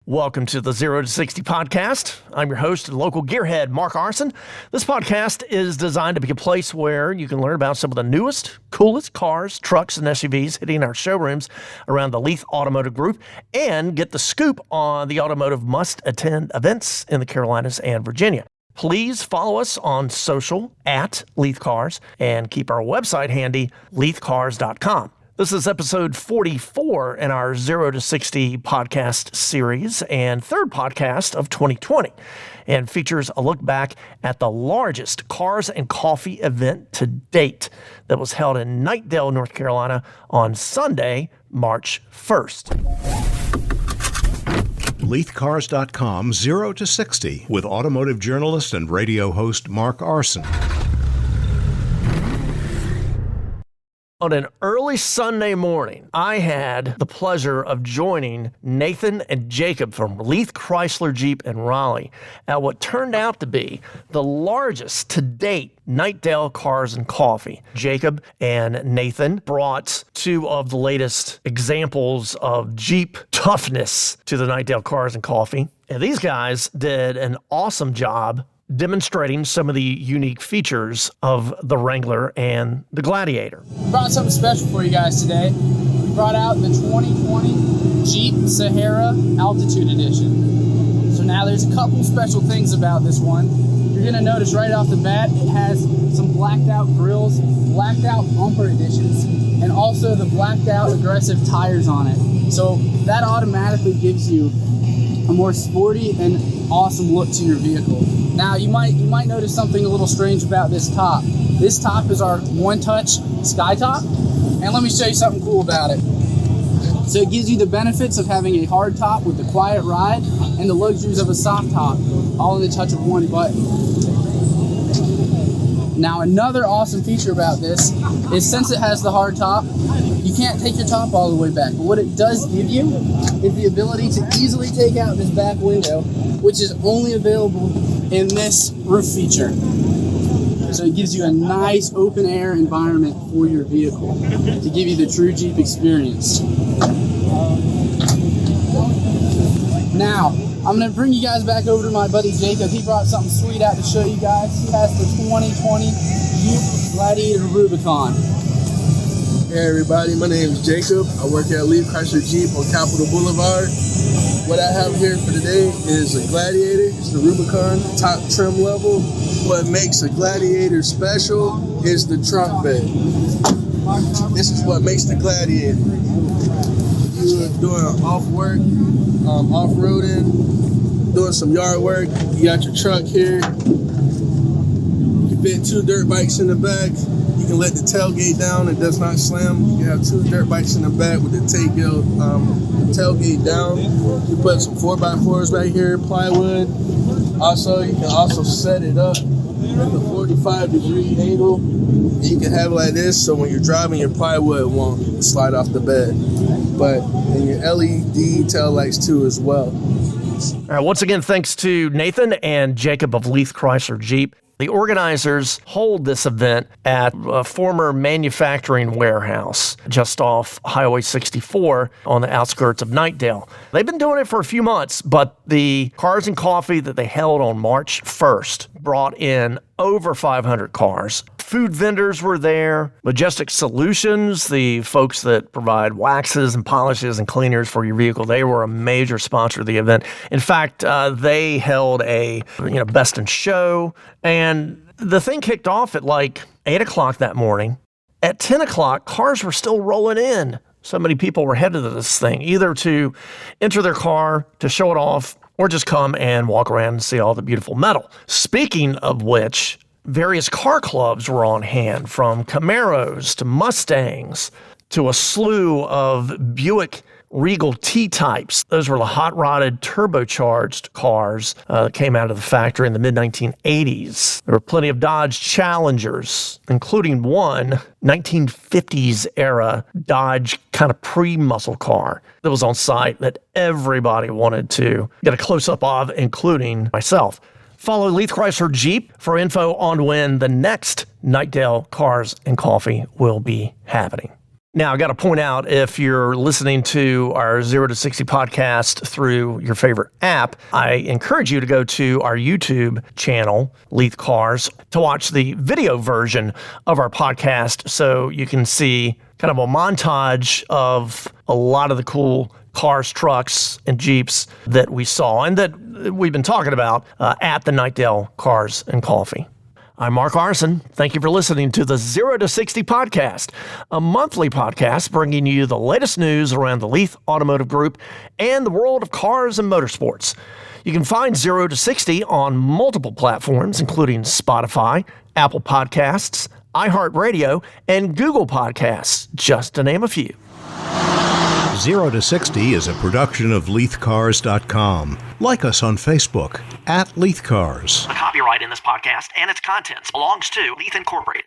Welcome to the 0 to 60 podcast. I'm your host and local gearhead, Mark Arson. This podcast is designed to be a place where you can learn about some of the newest, coolest cars, trucks, and SUVs hitting our showrooms around the Leith Automotive Group and get the scoop on the automotive must-attend events in the Carolinas and Virginia. Please follow us on social at Leith Cars and keep our website handy, LeithCars.com. This is episode 44 in our 0 to 60 podcast series and third podcast of 2020, and features a look back at the largest Cars and Coffee event to date that was held in Knightdale, North Carolina on Sunday, March 1st. LeithCars.com 0 to 60 with automotive journalist and radio host Mark Arson. On an early Sunday morning, I had the pleasure of joining Nathan and Jacob from Leith Chrysler Jeep in Raleigh at what turned out to be the largest to date Knightdale Cars and Coffee. Jacob and Nathan brought two of the latest examples of Jeep toughness to the Knightdale Cars and Coffee. And these guys did an awesome job demonstrating some of the unique features of the Wrangler and the Gladiator. We brought something special for you guys today. We brought out the 2020 Jeep Sahara Altitude Edition. So now there's a couple special things about this one. You're gonna notice right off the bat, it has some blacked out grills, blacked out bumper additions, and also the blacked out aggressive tires on it. So that automatically gives you a more sporty and awesome look to your vehicle. Now you might notice something a little strange about this top. This top is our one-touch sky top, and let me show you something cool about it. So it gives you the benefits of having a hard top with the quiet ride and the luxuries of a soft top, all in the touch of one button. Now another awesome feature about this is since it has the hard top, you can't take your top all the way back. But what it does give you is the ability to easily take out this back window, which is only available in this roof feature. So it gives you a nice open air environment for your vehicle to give you the true Jeep experience. Now, I'm going to bring you guys back over to my buddy Jacob. He brought something sweet out to show you guys. He has the 2020 Jeep Gladiator Rubicon. Hey everybody, my name is Jacob. I work at Leith Chrysler Jeep on Capitol Boulevard. What I have here for today is a Gladiator. It's the Rubicon, top trim level. What makes a Gladiator special is the trunk bed. This is what makes the Gladiator. If you're doing off work, off-roading, doing some yard work, you got your truck here. You can fit two dirt bikes in the back. You can let the tailgate down, it does not slam. You can have two dirt bikes in the back with the tailgate down. You put some 4x4s right here, plywood. Also, you can also set it up with a 45-degree angle. You can have it like this, so when you're driving, your plywood won't slide off the bed. But and your LED tail lights too as well. All right, once again, thanks to Nathan and Jacob of Leith Chrysler Jeep. The organizers hold this event at a former manufacturing warehouse just off Highway 64 on the outskirts of Knightdale. They've been doing it for a few months, but the Cars and Coffee that they held on March 1st brought in over 500 cars. Food vendors were there. Majestic Solutions, the folks that provide waxes and polishes and cleaners for your vehicle, they were a major sponsor of the event. In fact, they held a best in show, and the thing kicked off at like 8 o'clock that morning. At 10 o'clock, cars were still rolling in. So many people were headed to this thing, either to enter their car, to show it off, or just come and walk around and see all the beautiful metal. Speaking of which, various car clubs were on hand, from Camaros to Mustangs to a slew of Buick Regal T-types. Those were the hot-rodded, turbocharged cars that came out of the factory in the mid-1980s. There were plenty of Dodge Challengers, including one 1950s-era Dodge kind of pre-muscle car that was on site that everybody wanted to get a close-up of, including myself. Follow Leith Chrysler Jeep for info on when the next Knightdale Cars and Coffee will be happening. Now, I got to point out, if you're listening to our 0 to 60 podcast through your favorite app, I encourage you to go to our YouTube channel, Leith Cars, to watch the video version of our podcast so you can see kind of a montage of a lot of the cool cars, trucks, and Jeeps that we saw and that we've been talking about at the Knightdale Cars and Coffee. I'm Mark Arson. Thank you for listening to the 0 to 60 podcast, a monthly podcast bringing you the latest news around the Leith Automotive Group and the world of cars and motorsports. You can find 0 to 60 on multiple platforms, including Spotify, Apple Podcasts, iHeartRadio, and Google Podcasts, just to name a few. 0 to 60 is a production of LeithCars.com. Like us on Facebook @LeithCars. The copyright in this podcast and its contents belongs to Leith Incorporated.